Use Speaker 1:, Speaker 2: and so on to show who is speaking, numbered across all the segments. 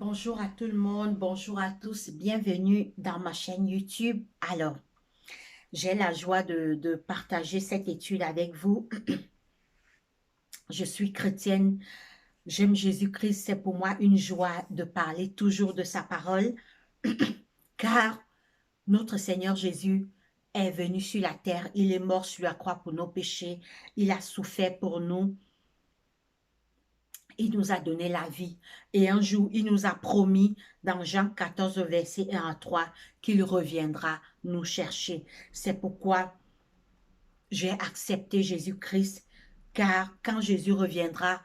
Speaker 1: Bonjour à tout le monde, bonjour à tous, bienvenue dans ma chaîne YouTube. Alors, j'ai la joie de partager cette étude avec vous. Je suis chrétienne, j'aime Jésus-Christ, c'est pour moi une joie de parler toujours de sa parole, car notre Seigneur Jésus est venu sur la terre, il est mort sur la croix pour nos péchés, il a souffert pour nous, il nous a donné la vie. Et un jour, il nous a promis dans Jean 14, verset 1 à 3, qu'il reviendra nous chercher. C'est pourquoi j'ai accepté Jésus-Christ, car quand Jésus reviendra,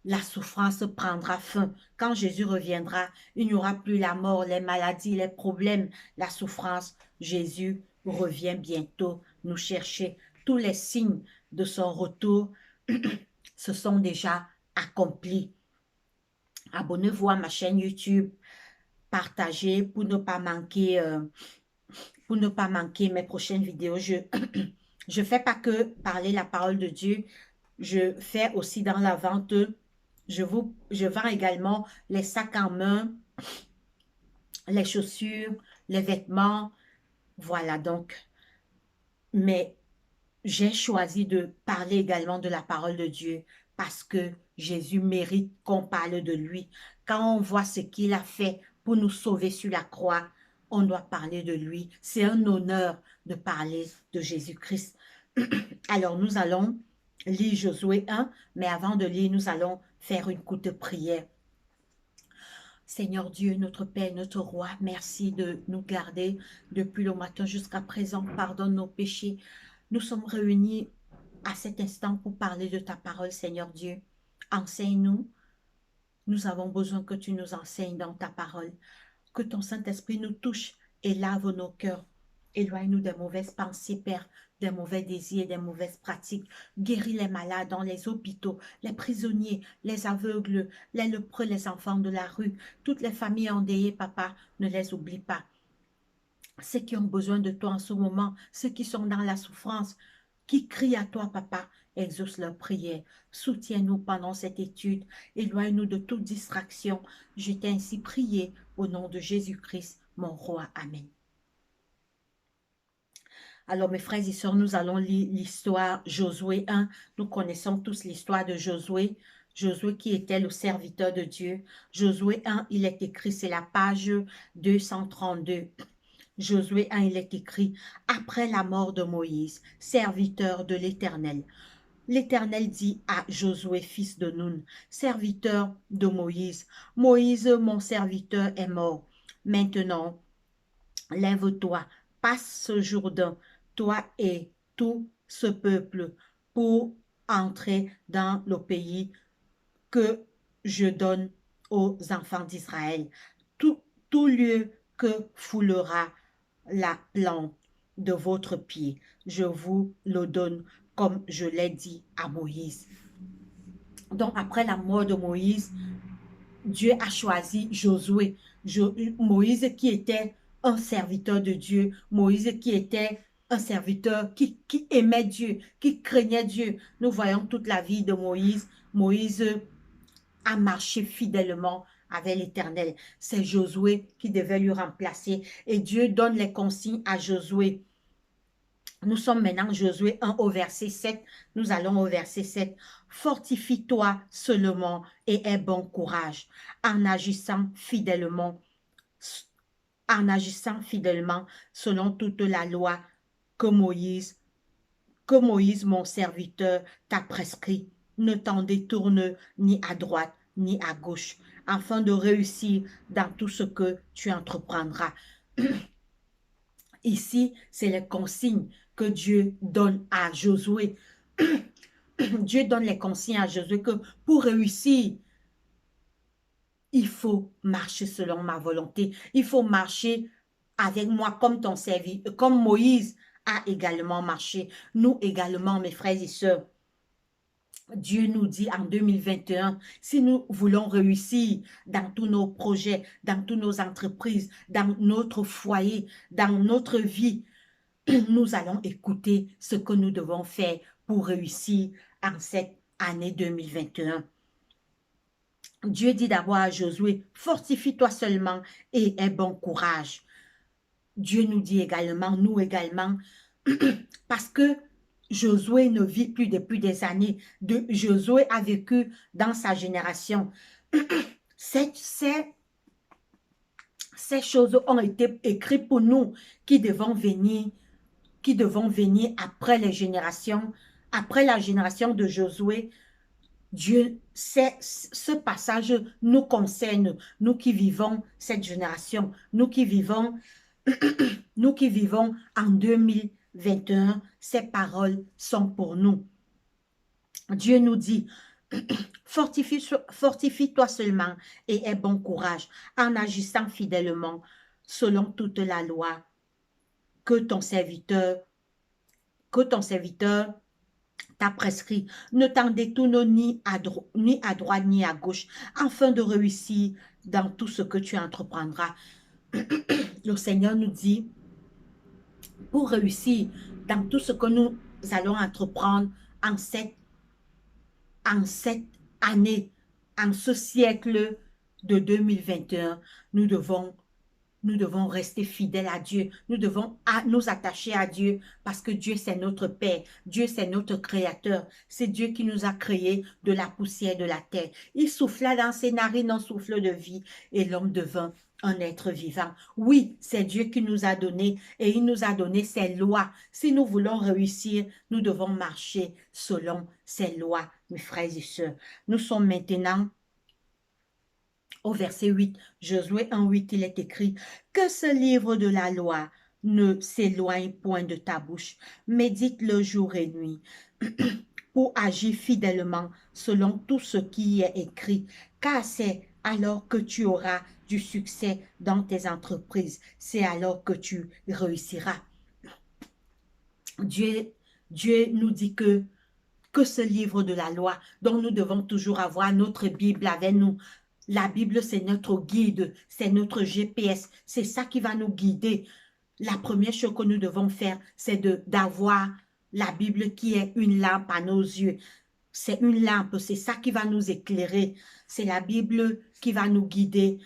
Speaker 1: la souffrance prendra fin. Quand Jésus reviendra, il n'y aura plus la mort, les maladies, les problèmes, la souffrance. Jésus revient bientôt nous chercher. Tous les signes de son retour se sont déjà accomplis. Abonnez-vous à ma chaîne YouTube, partagez pour ne pas manquer mes prochaines vidéos. Je fais pas que parler la parole de Dieu, je fais aussi dans la vente. Je vends également les sacs en main, les chaussures, les vêtements. Voilà donc. Mais j'ai choisi de parler également de la parole de Dieu parce que Jésus mérite qu'on parle de lui. Quand on voit ce qu'il a fait pour nous sauver sur la croix, on doit parler de lui. C'est un honneur de parler de Jésus-Christ. Alors, nous allons lire Josué 1, mais avant de lire, nous allons faire une courte prière. Seigneur Dieu, notre Père, notre Roi, merci de nous garder depuis le matin jusqu'à présent. Pardonne nos péchés. Nous sommes réunis à cet instant pour parler de ta parole, Seigneur Dieu. Enseigne-nous. Nous avons besoin que tu nous enseignes dans ta parole. Que ton Saint-Esprit nous touche et lave nos cœurs. Éloigne-nous des mauvaises pensées, Père, des mauvais désirs, des mauvaises pratiques. Guéris les malades dans les hôpitaux, les prisonniers, les aveugles, les lépreux, les enfants de la rue. Toutes les familles endeuillées, Papa, ne les oublie pas. Ceux qui ont besoin de toi en ce moment, ceux qui sont dans la souffrance, qui crient à toi, Papa, exauce leurs prières. Soutiens-nous pendant cette étude. Éloigne-nous de toute distraction. Je t'ai ainsi prié au nom de Jésus-Christ, mon roi. Amen. Alors, mes frères et sœurs, nous allons lire l'histoire Josué 1. Nous connaissons tous l'histoire de Josué. Josué qui était le serviteur de Dieu. Josué 1, il est écrit, c'est la page 232. Josué 1, il est écrit, après la mort de Moïse, serviteur de l'Éternel. L'Éternel dit à Josué, fils de Nun, serviteur de Moïse, Moïse, mon serviteur, est mort. Maintenant, lève-toi, passe ce Jourdain, toi et tout ce peuple, pour entrer dans le pays que je donne aux enfants d'Israël. Tout lieu que foulera la plante de votre pied, je vous le donne comme je l'ai dit à Moïse. Donc, après la mort de Moïse, Dieu a choisi Josué. Moïse qui était un serviteur de Dieu. Moïse qui était un serviteur qui aimait Dieu, qui craignait Dieu. Nous voyons toute la vie de Moïse. Moïse a marché fidèlement avec l'Éternel. C'est Josué qui devait lui remplacer. Et Dieu donne les consignes à Josué. Nous sommes maintenant Josué 1 au verset 7. Nous allons au verset 7. Fortifie-toi seulement et aie bon courage en agissant fidèlement selon toute la loi que Moïse, mon serviteur, t'a prescrit. Ne t'en détourne ni à droite ni à gauche, afin de réussir dans tout ce que tu entreprendras. Ici, c'est les consignes que Dieu donne à Josué. Dieu donne les consignes à Josué que pour réussir, il faut marcher selon ma volonté. Il faut marcher avec moi comme ton serviteur, comme Moïse a également marché. Nous également, mes frères et sœurs. Dieu nous dit en 2021, si nous voulons réussir dans tous nos projets, dans toutes nos entreprises, dans notre foyer, dans notre vie, nous allons écouter ce que nous devons faire pour réussir en cette année 2021. Dieu dit d'abord à Josué, fortifie-toi seulement et aie bon courage. Dieu nous dit également, nous également, parce que Josué ne vit plus depuis des années. Josué a vécu dans sa génération. Ces choses ont été écrites pour nous qui devons venir après les générations, après la génération de Josué. Dieu, ce passage nous concerne, nous qui vivons cette génération, nous qui vivons en 2021, ces paroles sont pour nous. Dieu nous dit, fortifie-toi seulement et aie bon courage en agissant fidèlement selon toute la loi que ton serviteur t'a prescrit. Ne t'en détourne ni à droite ni à gauche, afin de réussir dans tout ce que tu entreprendras. Le Seigneur nous dit, pour réussir dans tout ce que nous allons entreprendre en cette année, en ce siècle de 2021, nous devons rester fidèles à Dieu. Nous devons nous attacher à Dieu parce que Dieu, c'est notre Père. Dieu, c'est notre Créateur. C'est Dieu qui nous a créés de la poussière de la terre. Il souffla dans ses narines un souffle de vie et l'homme devint un être vivant. Oui, c'est Dieu qui nous a donné et il nous a donné ses lois. Si nous voulons réussir, nous devons marcher selon ses lois, mes frères et sœurs. Nous sommes maintenant au verset 8, Josué 1:8, il est écrit « Que ce livre de la loi ne s'éloigne point de ta bouche, médite-le jour et nuit, pour agir fidèlement selon tout ce qui y est écrit, car c'est alors que tu auras du succès dans tes entreprises, c'est alors que tu réussiras. » Dieu nous dit que ce livre de la loi, dont nous devons toujours avoir notre Bible avec nous. La Bible, c'est notre guide, c'est notre GPS, c'est ça qui va nous guider. La première chose que nous devons faire, c'est d'avoir la Bible qui est une lampe à nos yeux. C'est une lampe, c'est ça qui va nous éclairer. C'est la Bible qui va nous guider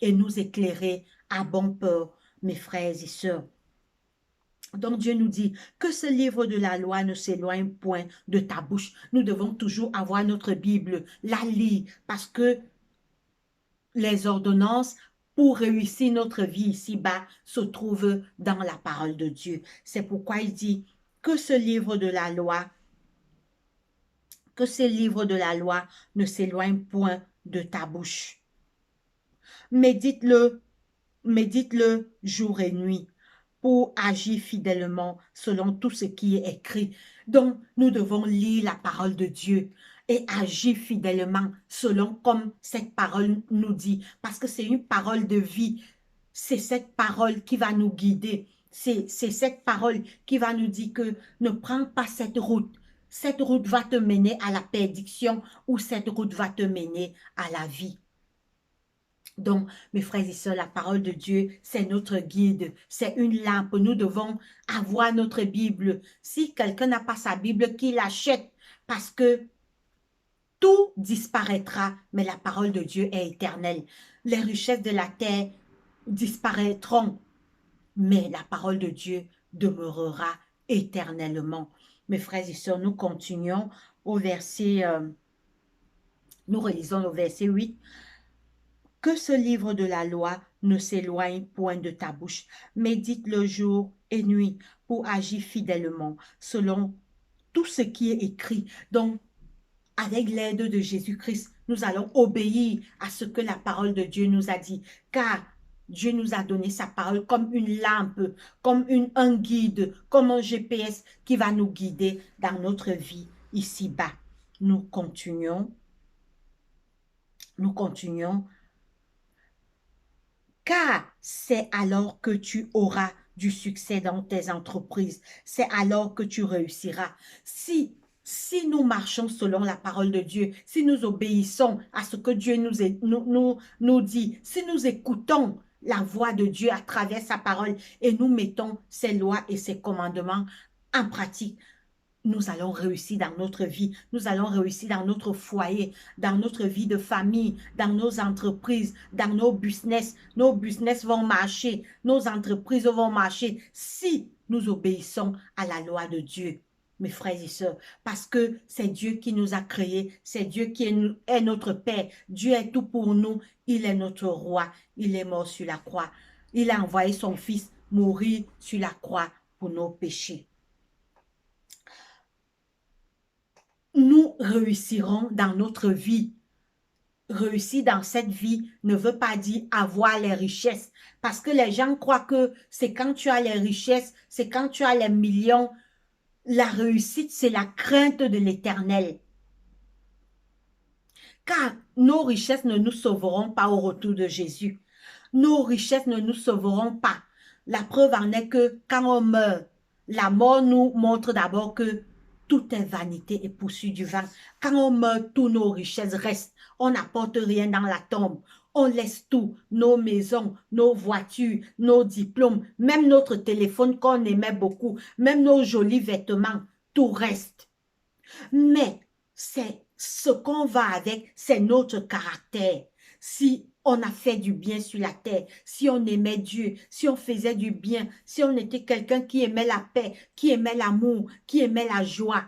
Speaker 1: et nous éclairer à bon port, mes frères et sœurs. Donc Dieu nous dit que ce livre de la loi ne s'éloigne point de ta bouche. Nous devons toujours avoir notre Bible, la lire, parce que les ordonnances pour réussir notre vie ici-bas se trouvent dans la parole de Dieu. C'est pourquoi il dit que ce livre de la loi, ne s'éloigne point de ta bouche. Médite-le jour et nuit, pour agir fidèlement selon tout ce qui est écrit. Donc, nous devons lire la parole de Dieu et agir fidèlement selon comme cette parole nous dit, parce que c'est une parole de vie. C'est cette parole qui va nous guider. C'est cette parole qui va nous dire que ne prends pas cette route. Cette route va te mener à la perdition ou cette route va te mener à la vie. Donc, mes frères et sœurs, la parole de Dieu, c'est notre guide, c'est une lampe. Nous devons avoir notre Bible. Si quelqu'un n'a pas sa Bible, qu'il l'achète, parce que tout disparaîtra, mais la parole de Dieu est éternelle. Les richesses de la terre disparaîtront, mais la parole de Dieu demeurera éternellement. Mes frères et sœurs, nous continuons au verset, nous relisons le verset 8. Que ce livre de la loi ne s'éloigne point de ta bouche. Médite le jour et nuit pour agir fidèlement selon tout ce qui est écrit. Donc, avec l'aide de Jésus-Christ, nous allons obéir à ce que la parole de Dieu nous a dit. Car Dieu nous a donné sa parole comme une lampe, comme un guide, comme un GPS qui va nous guider dans notre vie ici-bas. Nous continuons. Car c'est alors que tu auras du succès dans tes entreprises. C'est alors que tu réussiras. Si nous marchons selon la parole de Dieu, si nous obéissons à ce que Dieu nous dit, si nous écoutons la voix de Dieu à travers sa parole et nous mettons ses lois et ses commandements en pratique, nous allons réussir dans notre vie, nous allons réussir dans notre foyer, dans notre vie de famille, dans nos entreprises, dans nos business. Nos business vont marcher, nos entreprises vont marcher si nous obéissons à la loi de Dieu, mes frères et sœurs, parce que c'est Dieu qui nous a créés, c'est Dieu qui est notre Père, Dieu est tout pour nous, il est notre roi, il est mort sur la croix, il a envoyé son Fils mourir sur la croix pour nos péchés. Nous réussirons dans notre vie. Réussir dans cette vie ne veut pas dire avoir les richesses. Parce que les gens croient que c'est quand tu as les richesses, c'est quand tu as les millions. La réussite, c'est la crainte de l'Éternel. Car nos richesses ne nous sauveront pas au retour de Jésus. Nos richesses ne nous sauveront pas. La preuve en est que quand on meurt, la mort nous montre d'abord que tout est vanité et poursuit du vent. Quand on meurt, toutes nos richesses restent. On n'apporte rien dans la tombe. On laisse tout, nos maisons, nos voitures, nos diplômes, même notre téléphone qu'on aimait beaucoup, même nos jolis vêtements, tout reste. Mais c'est ce qu'on va avec, c'est notre caractère. Si on a fait du bien sur la terre, si on aimait Dieu, si on faisait du bien, si on était quelqu'un qui aimait la paix, qui aimait l'amour, qui aimait la joie,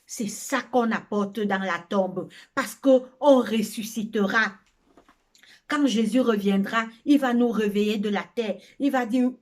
Speaker 1: c'est ça qu'on apporte dans la tombe, parce qu'on ressuscitera. Quand Jésus reviendra, il va nous réveiller de la terre. Il va dire,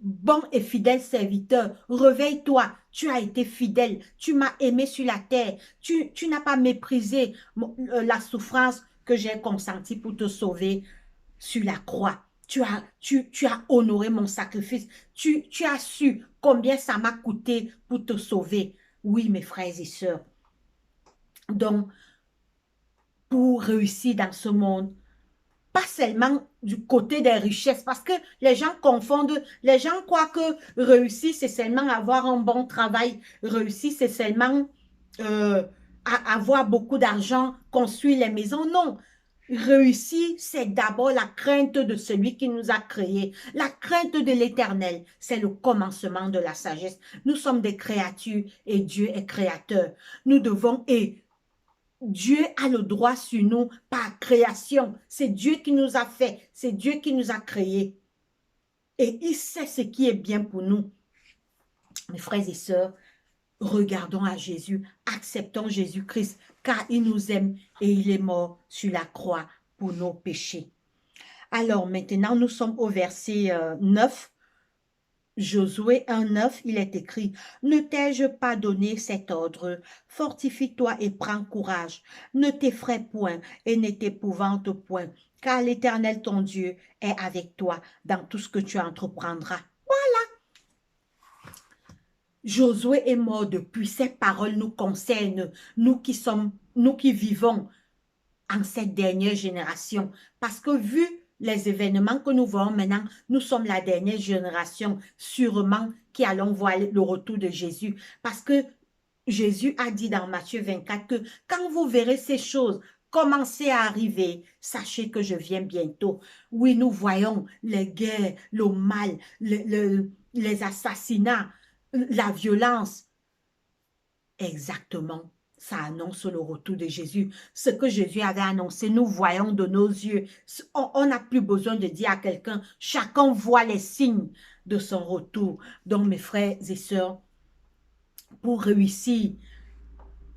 Speaker 1: bon et fidèle serviteur, réveille-toi, tu as été fidèle, tu m'as aimé sur la terre, tu n'as pas méprisé la souffrance que j'ai consentie pour te sauver sur la croix. Tu as honoré mon sacrifice, tu as su combien ça m'a coûté pour te sauver. Oui, mes frères et sœurs. Donc, pour réussir dans ce monde, pas seulement du côté des richesses, parce que les gens confondent, les gens croient que réussir, c'est seulement avoir un bon travail, réussir, c'est seulement avoir beaucoup d'argent, construire les maisons. Non, réussir, c'est d'abord la crainte de celui qui nous a créés. La crainte de l'Éternel, c'est le commencement de la sagesse. Nous sommes des créatures et Dieu est créateur. Nous devons, et Dieu a le droit sur nous par création. C'est Dieu qui nous a fait. C'est Dieu qui nous a créés. Et il sait ce qui est bien pour nous. Mes frères et sœurs, regardons à Jésus. Acceptons Jésus-Christ car il nous aime et il est mort sur la croix pour nos péchés. Alors maintenant, nous sommes au verset 9. Josué 1,9, il est écrit, « Ne t'ai-je pas donné cet ordre? Fortifie-toi et prends courage. Ne t'effraie point et ne t'épouvante point, car l'Éternel ton Dieu est avec toi dans tout ce que tu entreprendras. » Voilà. Josué est mort depuis. Ces paroles nous concernent, nous qui vivons en cette dernière génération. Parce que vu les événements que nous voyons maintenant, nous sommes la dernière génération sûrement qui allons voir le retour de Jésus. Parce que Jésus a dit dans Matthieu 24 que quand vous verrez ces choses commencer à arriver, sachez que je viens bientôt. Oui, nous voyons les guerres, le mal, les assassinats, la violence. Exactement. Ça annonce le retour de Jésus. Ce que Jésus avait annoncé, nous voyons de nos yeux. On n'a plus besoin de dire à quelqu'un, chacun voit les signes de son retour. Donc, mes frères et sœurs, pour réussir,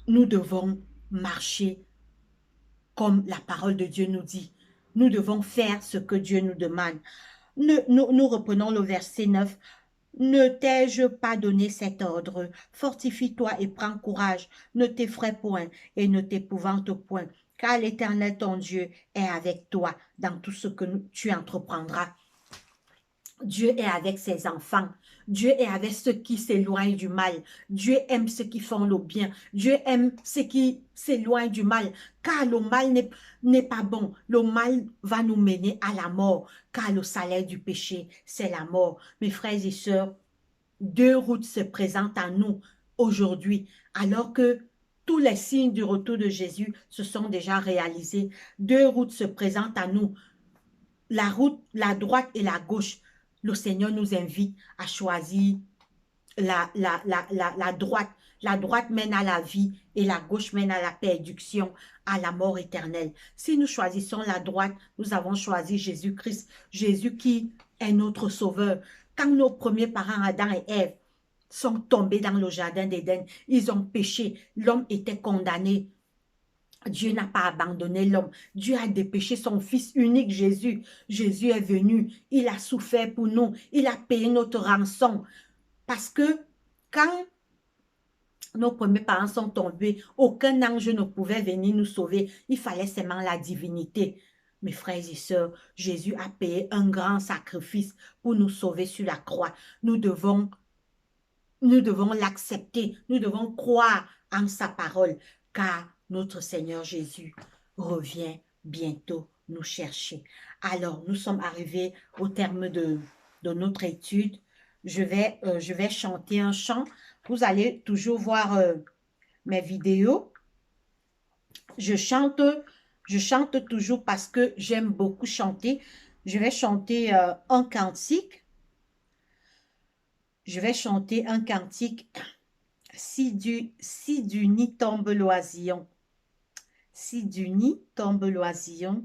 Speaker 1: nous devons marcher comme la parole de Dieu nous dit. Nous devons faire ce que Dieu nous demande. Nous reprenons le verset 9. Ne t'ai-je pas donné cet ordre? Fortifie-toi et prends courage. Ne t'effraie point et ne t'épouvante point, car l'Éternel ton Dieu est avec toi dans tout ce que tu entreprendras. Dieu est avec ses enfants. Dieu est avec ceux qui s'éloignent du mal. Dieu aime ceux qui font le bien. Dieu aime ceux qui s'éloignent du mal. Car le mal n'est pas bon. Le mal va nous mener à la mort. Car le salaire du péché, c'est la mort. Mes frères et sœurs, deux routes se présentent à nous aujourd'hui. Alors que tous les signes du retour de Jésus se sont déjà réalisés. Deux routes se présentent à nous. La route, la droite et la gauche. Le Seigneur nous invite à choisir la droite, La droite mène à la vie et la gauche mène à la perdition, à la mort éternelle. Si nous choisissons la droite, nous avons choisi Jésus-Christ, Jésus qui est notre sauveur. Quand nos premiers parents, Adam et Ève, sont tombés dans le jardin d'Éden, ils ont péché, l'homme était condamné. Dieu n'a pas abandonné l'homme. Dieu a dépêché son fils unique, Jésus. Jésus est venu. Il a souffert pour nous. Il a payé notre rançon. Parce que quand nos premiers parents sont tombés, aucun ange ne pouvait venir nous sauver. Il fallait seulement la divinité. Mes frères et sœurs, Jésus a payé un grand sacrifice pour nous sauver sur la croix. Nous devons l'accepter. Nous devons croire en sa parole, car notre Seigneur Jésus revient bientôt nous chercher. Alors, nous sommes arrivés au terme de notre étude. Je vais chanter un chant. Vous allez toujours voir mes vidéos. Je chante toujours parce que j'aime beaucoup chanter. Je vais chanter un cantique. Je vais chanter un cantique. Si du nid tombe l'oisillon. Si du nid tombe l'oisillon.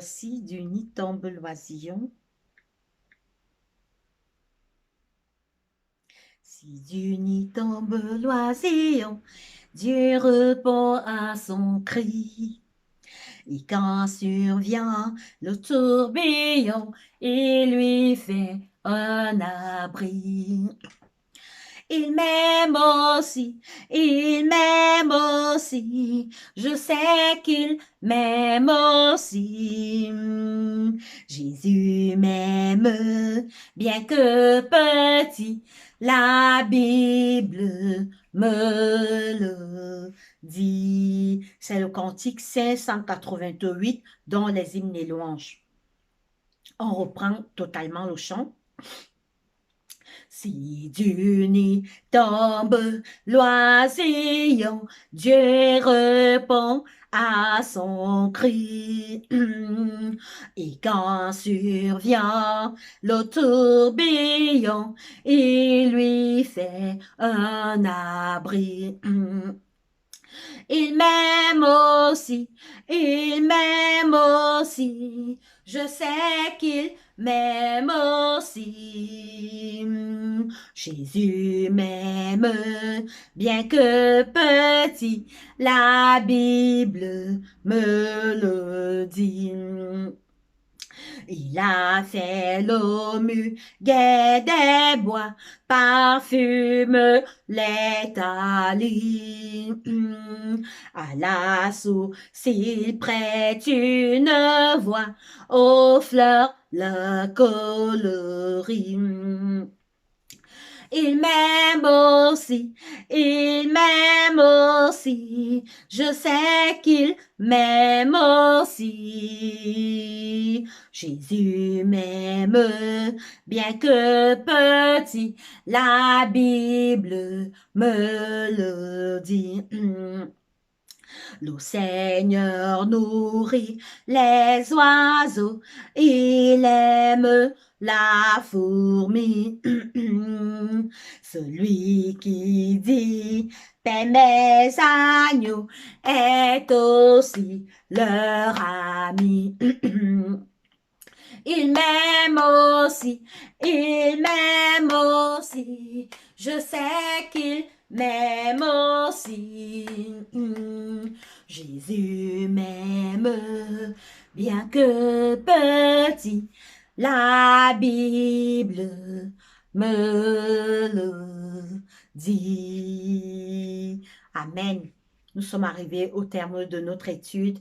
Speaker 1: Si du nid tombe l'oisillon. Si du nid tombe l'oisillon, Dieu répond à son cri. Et quand survient le tourbillon, il lui fait un abri. Il m'aime aussi, je sais qu'il m'aime aussi. Jésus m'aime, bien que petit, la Bible me le dit. C'est le cantique 588 dans les hymnes et louanges. On reprend totalement le chant. Si du nid tombe l'oisillon, Dieu répond à son cri. Et quand survient le tourbillon, il lui fait un abri. Il m'aime aussi, je sais qu'il m'aime aussi. Jésus m'aime, bien que petit, la Bible me le dit. Il a fait le muguet des bois, parfume les talis. À l'assaut, s'il prête une voix, aux fleurs le coloris. Il m'aime aussi, je sais qu'il m'aime aussi. Jésus m'aime, bien que petit, la Bible me le dit. Le Seigneur nourrit les oiseaux, il aime la fourmi. Celui qui dit paix mes agneaux est aussi leur ami. Il m'aime aussi, je sais qu'il m'aime aussi. Jésus m'aime, bien que petit, la Bible me le dit. Amen. Nous sommes arrivés au terme de notre étude.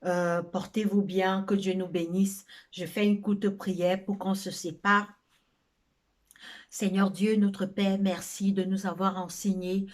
Speaker 1: Portez-vous bien, que Dieu nous bénisse. Je fais une courte prière pour qu'on se sépare. Seigneur Dieu, notre Père, merci de nous avoir enseigné.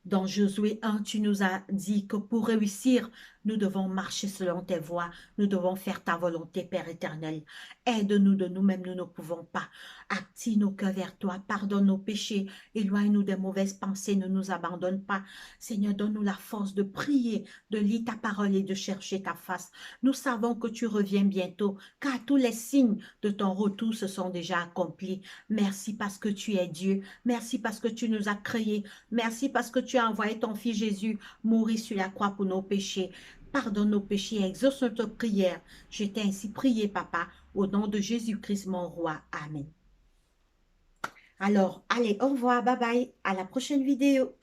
Speaker 1: Dans Josué 1, tu nous as dit que pour réussir Nous devons marcher selon tes voies. Nous devons faire ta volonté, Père éternel. Aide-nous de nous-mêmes, nous ne pouvons pas. Active nos cœurs vers toi. Pardonne nos péchés. Éloigne-nous des mauvaises pensées. Ne nous abandonne pas. Seigneur, donne-nous la force de prier, de lire ta parole et de chercher ta face. Nous savons que tu reviens bientôt, car tous les signes de ton retour se sont déjà accomplis. Merci parce que tu es Dieu. Merci parce que tu nous as créés. Merci parce que tu as envoyé ton Fils Jésus mourir sur la croix pour nos péchés. Pardonne nos péchés, exauce notre prière. Je t'ai ainsi prié, Papa, au nom de Jésus-Christ, mon roi. Amen. Alors, allez, au revoir, bye bye, à la prochaine vidéo.